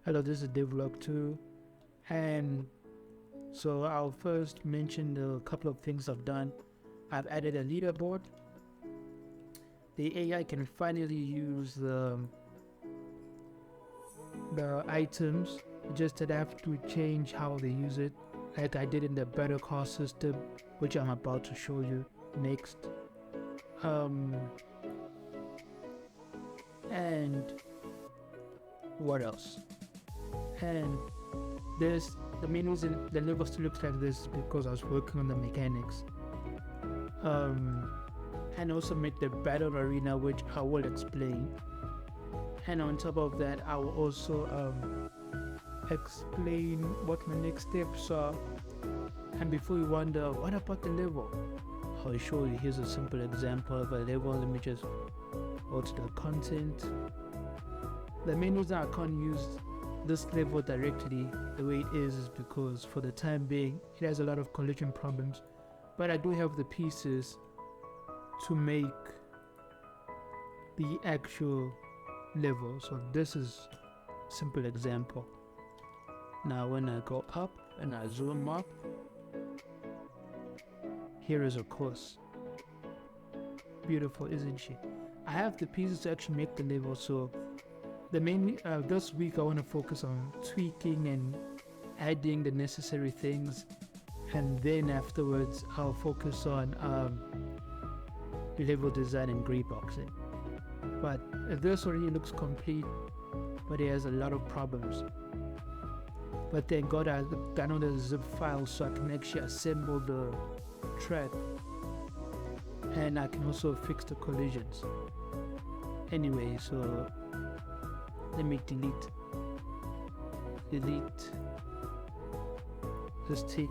Hello, this is Devlog2, and so I'll first mention a couple of things I've done. I've added a leaderboard. The AI can finally use the items, just that I have to change how they use it, like I did in the Better Call system, which I'm about to show you next. And what else? And the main reason the level still looks like this is because I was working on the mechanics. And also make the battle arena, which I will explain. And on top of that, I will also explain what my next steps are. And before you wonder, what about the level? I'll show you. Here's a simple example of a level. Let me just go to the content. The main reason I can't use this level directly the way it is because for the time being it has a lot of collision problems, but I do have the pieces to make the actual level. So this is a simple example. Now when I go up and I zoom up, here is a course. Beautiful, isn't she? I have the pieces to actually make the level. So the main this week I want to focus on tweaking and adding the necessary things, and then afterwards I'll focus on level design and gray boxing. But this already looks complete, but it has a lot of problems. But thank God I downloaded a zip file so I can actually assemble the track, and I can also fix the collisions. Anyway, so let me delete this thing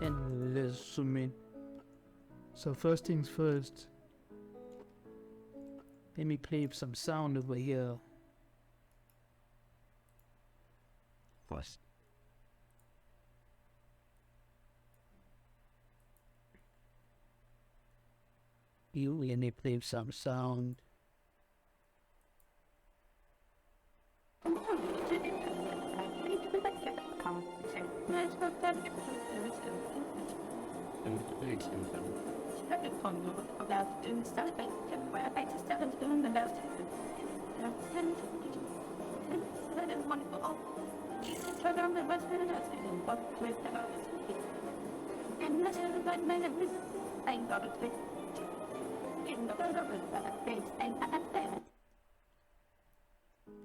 and let's zoom in. So first things first, let me play some sound over here. First, let me play some sound.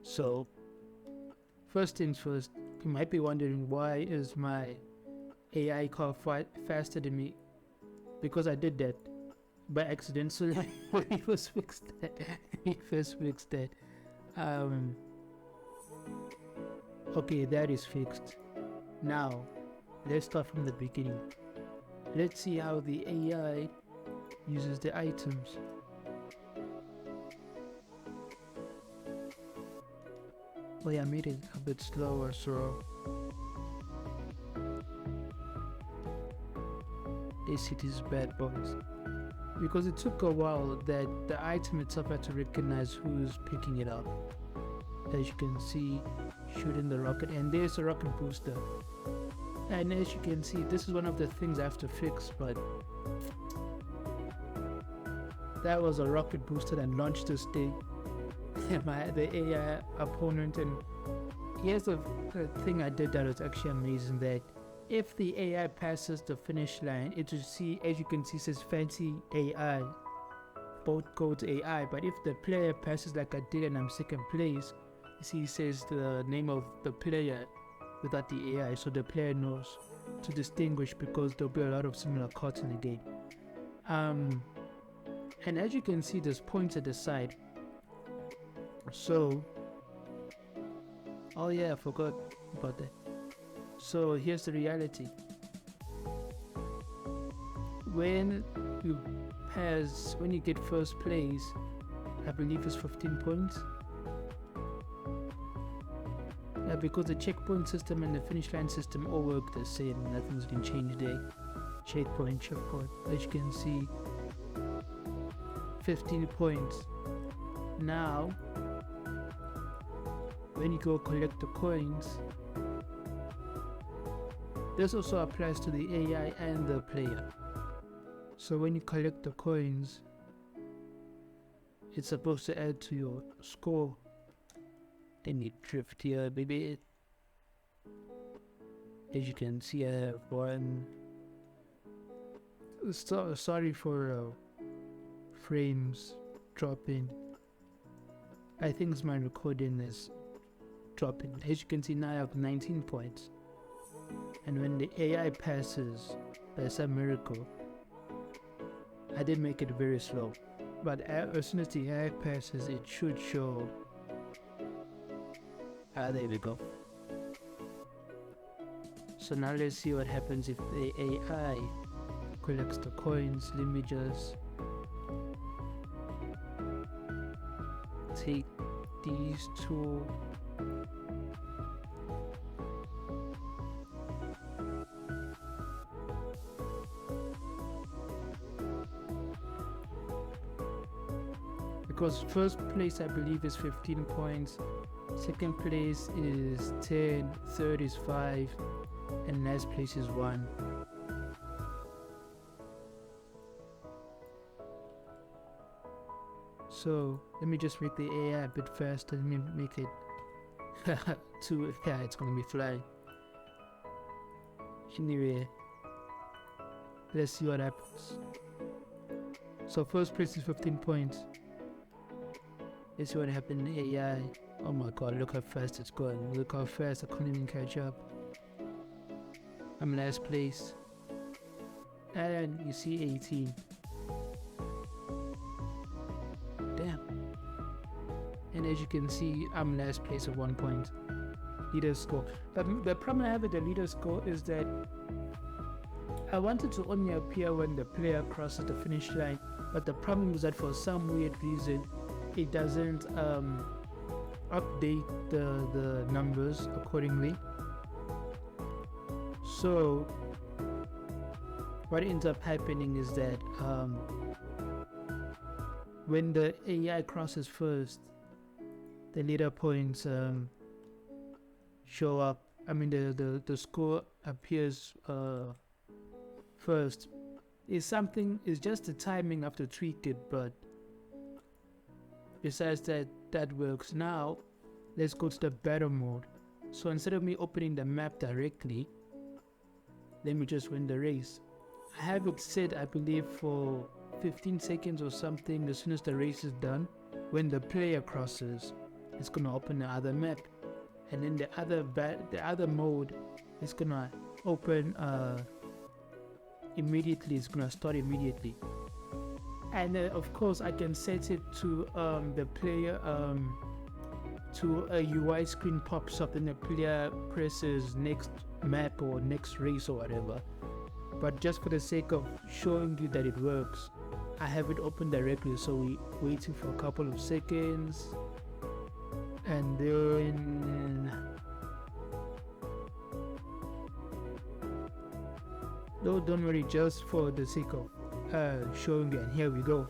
So, first things first, you might be wondering why is my AI car faster than me? Because I did that by accident. So when he first fixed that, okay, that is fixed. Now, let's start from the beginning. Let's see how the AI uses the items. Oh yeah, I made it a bit slower, so they see these bad boys. Because it took a while that the item itself had to recognize who's picking it up. As you can see, shooting the rocket, and there's a rocket booster. And as you can see, this is one of the things I have to fix, but that was a rocket booster that launched this thing. The AI opponent. And here's the thing I did that was actually amazing, that if the AI passes the finish line, it will see, as you can see, says fancy AI, both codes AI. But if the player passes like I did and I'm second place, you see it says the name of the player without the AI, so the player knows to distinguish, because there'll be a lot of similar cards in the game. And as you can see, there's points at the side. So, oh yeah, I forgot about that. So here's the reality. When you get first place, I believe it's 15 points. Because the checkpoint system and the finish line system all work the same, nothing's been changed there. Checkpoint. As you can see, 15 points. Now, when you go collect the coins, this also applies to the AI and the player. So when you collect the coins, it's supposed to add to your score. Then you drift here, baby. As you can see, I have one. Sorry for frames dropping. I think my recording is dropping. As you can see, now I have 19 points. And when the AI passes, by some miracle, I did make it very slow. But as soon as the AI passes, it should show. There we go. So now let's see what happens if the AI collects the coins. Let me just take these two. Because first place I believe is 15 points, second place is 10, third is 5, and last place is 1. So let me just make the AI a bit faster. Let me make it yeah, it's gonna be flying. Anyway, let's see what happens. So first place is 15 points. Let's see what happened in AI. Oh my god, look how fast it's going. Look how fast I couldn't even catch up. I'm last place. And you see 18. Damn. And as you can see, I'm last place at 1 point. Leader score. But the problem I have with the leader score is that I wanted to only appear when the player crosses the finish line. But the problem is that for some weird reason, it doesn't update the numbers accordingly. So what ends up happening is that when the AI crosses first, the leader points show up. I mean the score appears first. It's just the timing I have to tweak it, but besides that works. Now let's go to the battle mode. So instead of me opening the map directly, let me just win the race. I have it set, I believe, for 15 seconds or something. As soon as the race is done, when the player crosses, it's gonna open the other map, and then the other mode is gonna open immediately. It's gonna start immediately. And of course I can set it to the player to a UI screen pops up and the player presses next map or next race or whatever. But just for the sake of showing you that it works, I have it open directly, so we waiting for a couple of seconds, and then no, don't worry, just for the sake of showing you. And here we go,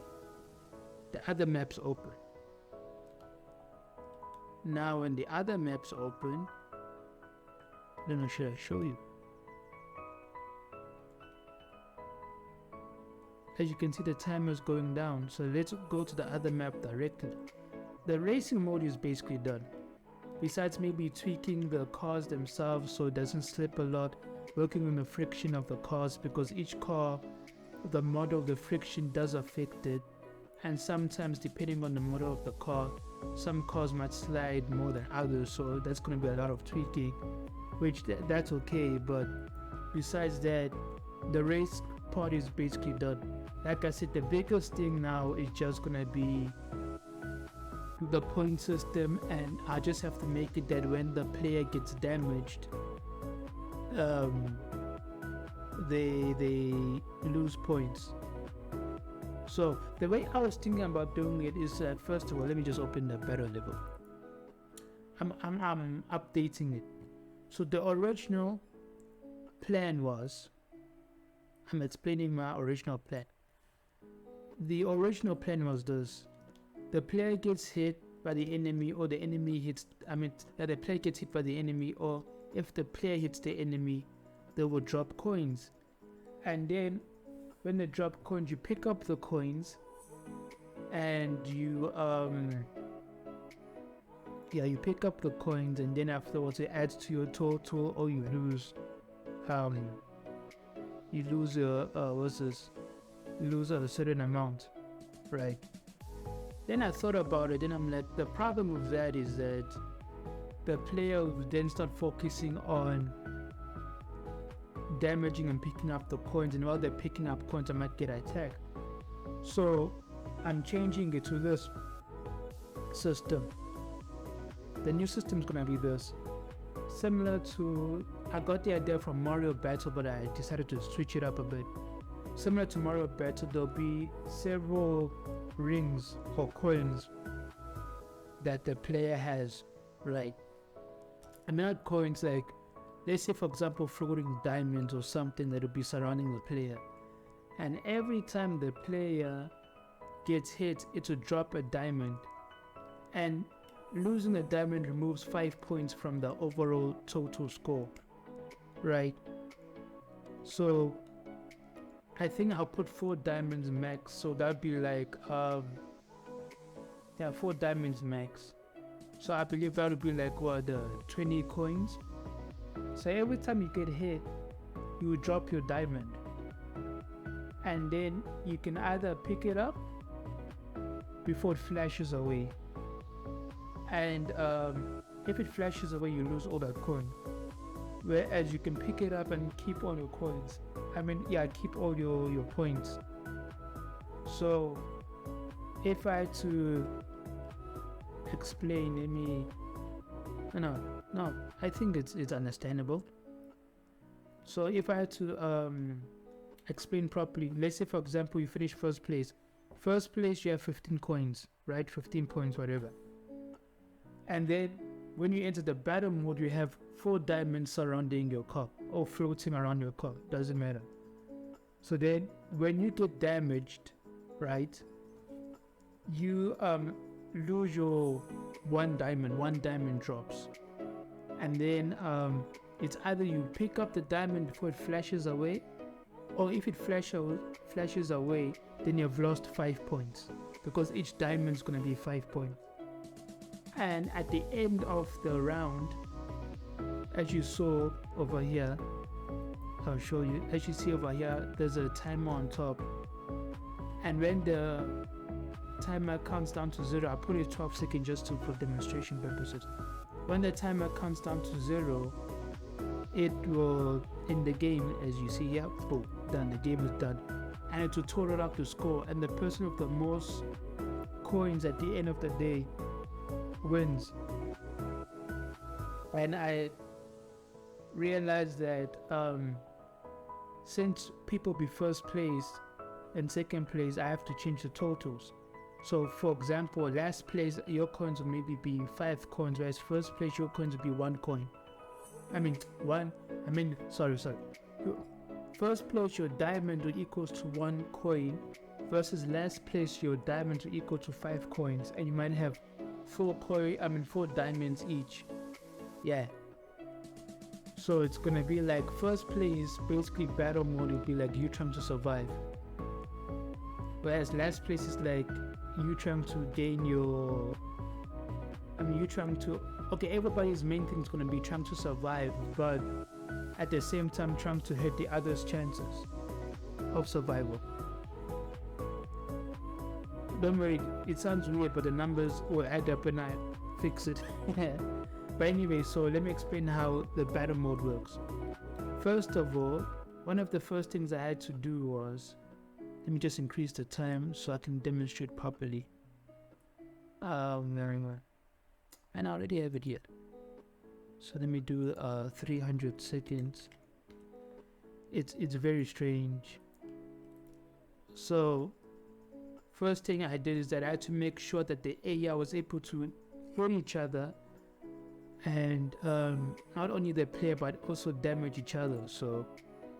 the other maps open. Now when the other maps open, I don't know, should I show you? As you can see, the timer is going down, so let's go to the other map directly. The racing mode is basically done. Besides maybe tweaking the cars themselves so it doesn't slip a lot, working on the friction of the cars, because each car, the model, the friction does affect it, and sometimes depending on the model of the car, some cars might slide more than others, so that's going to be a lot of tweaking, which that's okay. But besides that, the race part is basically done. Like I said, the biggest thing now is just going to be the point system, and I just have to make it that when the player gets damaged, they lose points. So the way I was thinking about doing it is that, first of all, let me just open the battle level. I'm updating it. So the original plan was, I'm explaining my original plan. The original plan was this: the player gets hit, by the enemy, or the enemy hits, that the player gets hit by the enemy, or if the player hits the enemy, they will drop coins. And then when they drop coins, you pick up the coins, and you pick up the coins, and then afterwards it adds to your total, or you lose your you lose a certain amount, right? Then I thought about it, and I'm like, the problem with that is that the player will then start focusing on damaging and picking up the coins, and while they're picking up coins, I might get attacked. So I'm changing it to this system. The new system is gonna be this, similar to, I got the idea from Mario Battle, but I decided to switch it up a bit. Similar to Mario Battle, there'll be several rings or coins that the player has, right? And not coins like, let's say for example, floating diamonds or something that will be surrounding the player. And every time the player gets hit, it will drop a diamond. And losing a diamond removes 5 points from the overall total score, right? So I think I'll put 4 diamonds max, so that'd be like 4 diamonds max. So I believe that would be like 20 coins. So every time you get hit, you would drop your diamond, and then you can either pick it up before it flashes away, and if it flashes away, you lose all that coin. Whereas you can pick it up and keep all your coins. Keep all your points. So if I had to explain, I think it's understandable. So if I had to explain properly, let's say for example you finish first place. First place you have 15 coins, right? 15 points, whatever. And then when you enter the battle mode, you have 4 diamonds surrounding your cup or floating around your cup, doesn't matter. So then when you get damaged, right, you lose your 1 diamond drops. And then it's either you pick up the diamond before it flashes away, or if it flashes away, then you've lost 5 points, because each diamond is going to be 5 points. And at the end of the round, as you saw over here, I'll show you, as you see over here, there's a timer on top, and when the timer counts down to 0, I put it 12 seconds just for demonstration purposes. When the timer counts down to 0, it will end the game. As you see here, boom, done, the game is done, and it will total up the score, and the person with the most coins at the end of the day wins. And I realized that since people be first place and second place, I have to change the totals. So for example, last place your coins will maybe be 5 coins, whereas first place your coins will be 1 coin. First place your diamond will equals to 1 coin, versus last place your diamond will equal to 5 coins, and you might have 4 diamonds each. Yeah. So it's gonna be like first place, basically battle mode will be like you trying to survive. Whereas last place is like you trying to gain your, everybody's main thing is gonna be trying to survive, but at the same time trying to hit the other's chances of survival. Don't worry, it sounds weird, but the numbers will add up when I fix it. But anyway, so let me explain how the battle mode works. First of all, one of the first things I had to do was, let me just increase the time so I can demonstrate properly. Very well. And I already have it here. So let me do 300 seconds. It's very strange. So first thing I did is that I had to make sure that the AI was able to hit each other, and not only the player but also damage each other. So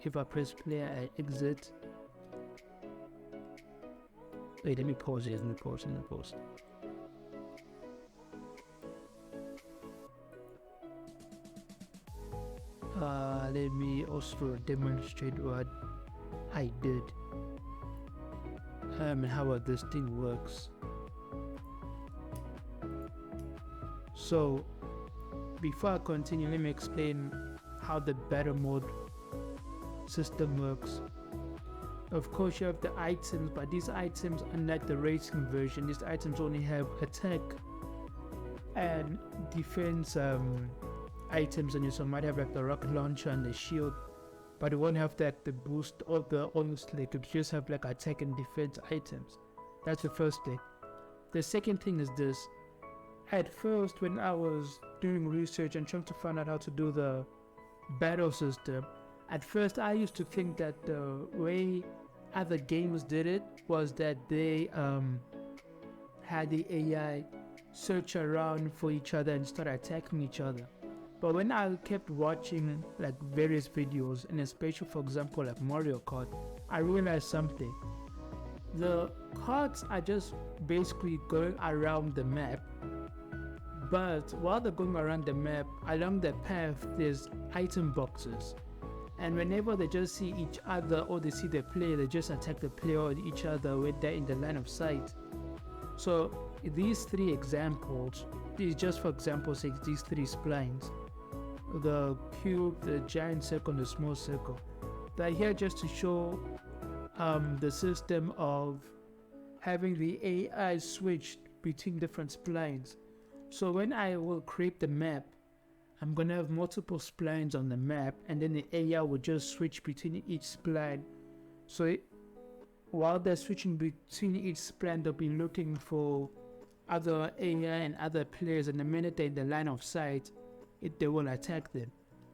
if I press play, I exit. Wait, let me pause it. Let me also demonstrate what I did and how this thing works. So before I continue, let me explain how the battle mode system works. Of course, you have the items, but these items, unlike the racing version, these items only have attack and defense items, and you so might have like the rocket launcher and the shield, but it won't have like the boost or the honestly, it just have like attack and defense items. That's the first thing. The second thing is this. At first, when I was doing research and trying to find out how to do the battle system, at first I used to think that the way other games did it was that they had the AI search around for each other and start attacking each other. But when I kept watching like various videos, and especially for example like Mario Kart, I realized something. The carts are just basically going around the map, but while they're going around the map, along the path there's item boxes, and whenever they just see each other or they see the player, they just attack the player or each other when they're in the line of sight. So these three examples, these just for example say these three splines, the cube, the giant circle, and the small circle, they're here just to show the system of having the AI switch between different splines. So when I will create the map, I'm gonna have multiple splines on the map, and then the AI will just switch between each spline. So while they're switching between each spline, they'll be looking for other AI and other players, and the minute they're in the line of sight, they will attack them.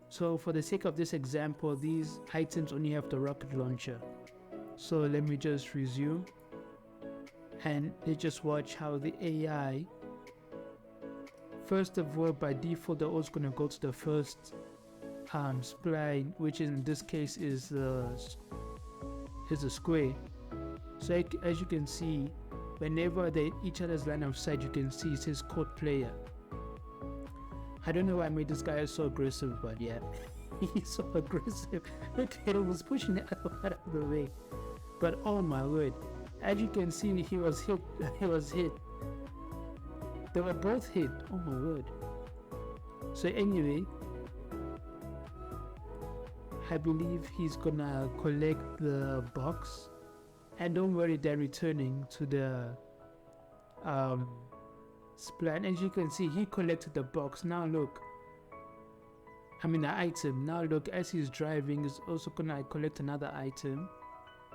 So for the sake of this example, these items only have the rocket launcher. So let me just resume, and let's just watch how the AI, first of all, by default they're always going to go to the first spline, which in this case is a square. So as you can see, whenever they each other's line of sight, you can see it says code player. I don't know why I made this guy so aggressive, but yeah, he's so aggressive. Look at him, was pushing it out of the way. But oh my word, as you can see, he was hit. He was hit. They were both hit. Oh my word. So anyway, I believe he's gonna collect the box, and don't worry, they're returning to the spline. As you can see, he collected the box. Now look, I mean the item. Now look, as he's driving, he's also gonna collect another item.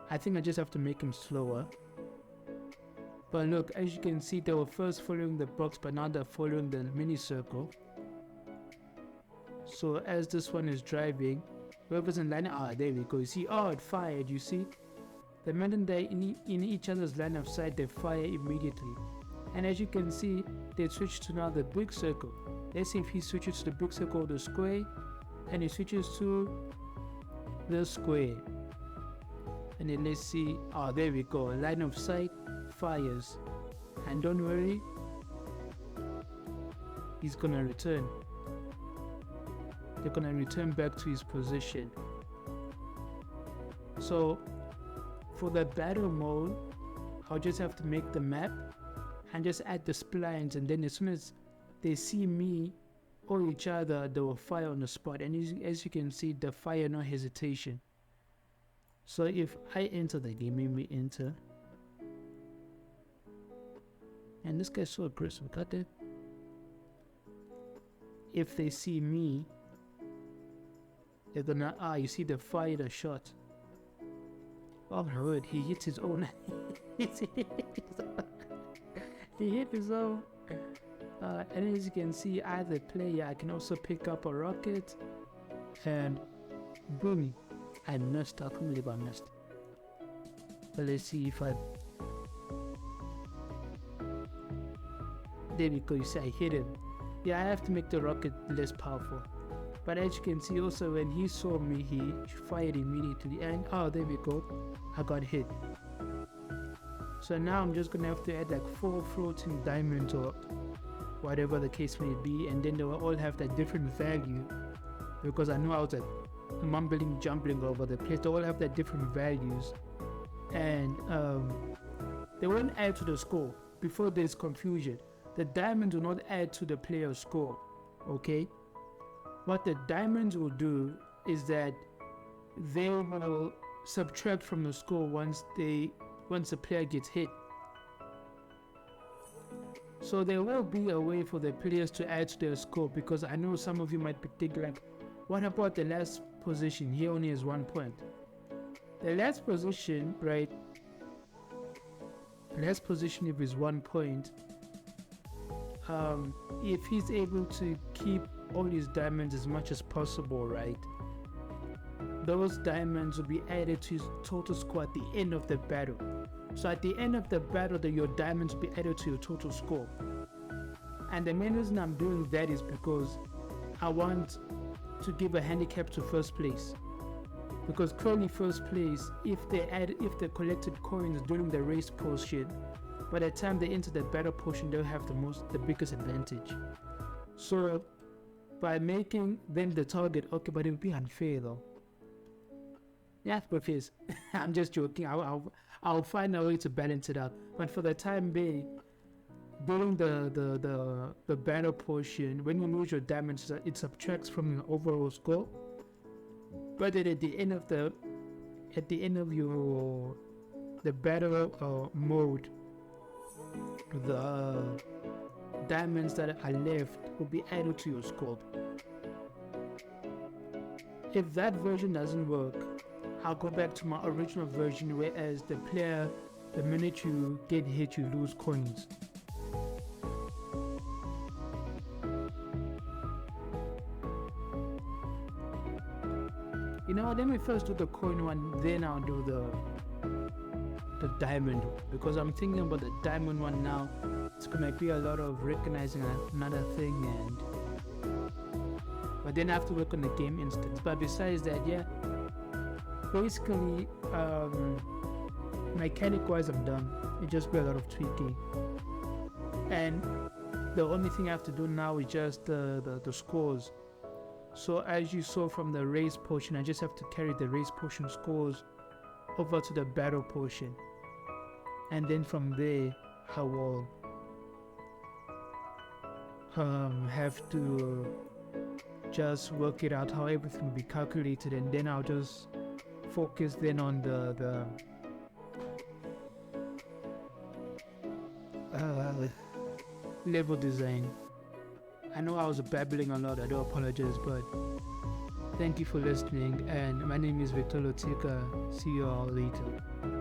I think I just have to make him slower. But look, as you can see, they were first following the box, but now they're following the mini circle. So as this one is driving, whoever's in line, there we go. You see, it fired. You see, the minute they're in each other's line of sight, they fire immediately. And as you can see, they switch to now the big circle. Let's see if he switches to the big circle or the square, and he switches to the square. And then let's see, there we go, line of sight, fires, and don't worry, he's gonna return. They're gonna return back to his position. So for the battle mode, I'll just have to make the map and just add the splines, and then as soon as they see me or each other, they will fire on the spot. And as you can see, the fire, no hesitation. So if I enter the game, let me enter. And this guy's so aggressive, got it? If they see me, they're gonna, you see the fire, the shot. Oh my word, he hit his own. He hit his own. And as you can see, either player, I can also pick up a rocket, and boom, I missed. I can't believe I missed. But let's see if I. There we go. You see, I hit him. Yeah, I have to make the rocket less powerful. But as you can see, also when he saw me, he fired immediately. And there we go. I got hit. So now I'm just gonna have to add like 4 floating diamonds or whatever the case may be, and then they will all have that different value. because I know I was like mumbling, jumbling over the place. They all have their different values, and they won't add to the score before there's confusion. The diamonds will not add to the player's score. Okay, what the diamonds will do is that they will subtract from the score once the player gets hit. So there will be a way for the players to add to their score, because I know some of you might be thinking like, what about the last position? He only has 1 point. The last position, right? Last position, if it's 1 point, if he's able to keep all his diamonds as much as possible, right? Those diamonds will be added to his total score at the end of the battle. So at the end of the battle, your diamonds will be added to your total score. And the main reason I'm doing that is because I want to give a handicap to first place. Because currently first place, if they collected coins during the race portion, by the time they enter the battle portion, they'll have the biggest advantage. So by making them the target, okay, but it would be unfair though. Yeah, but yes, I'm just joking. I'll find a way to balance it out. But for the time being, during the battle portion, when you lose your diamonds, it subtracts from your overall score. But then at the end of the battle mode, the diamonds that are left will be added to your score. If that version doesn't work, I'll go back to my original version, whereas the player, the minute you get hit, you lose coins. You know what, let me first do the coin one, then I'll do the diamond one, because I'm thinking about the diamond one now. It's gonna be a lot of recognizing another thing, but then I have to work on the game instance. But besides that, yeah, basically mechanic wise I'm done. It just be a lot of tweaking, and the only thing I have to do now is just the scores. So as you saw from the race portion, I just have to carry the race portion scores over to the battle portion, and then from there I will have to just work it out how everything will be calculated, and then I'll just focus then on the level design. I know I was babbling a lot, I do apologize, but thank you for listening, and my name is Victor Lotika. See you all later.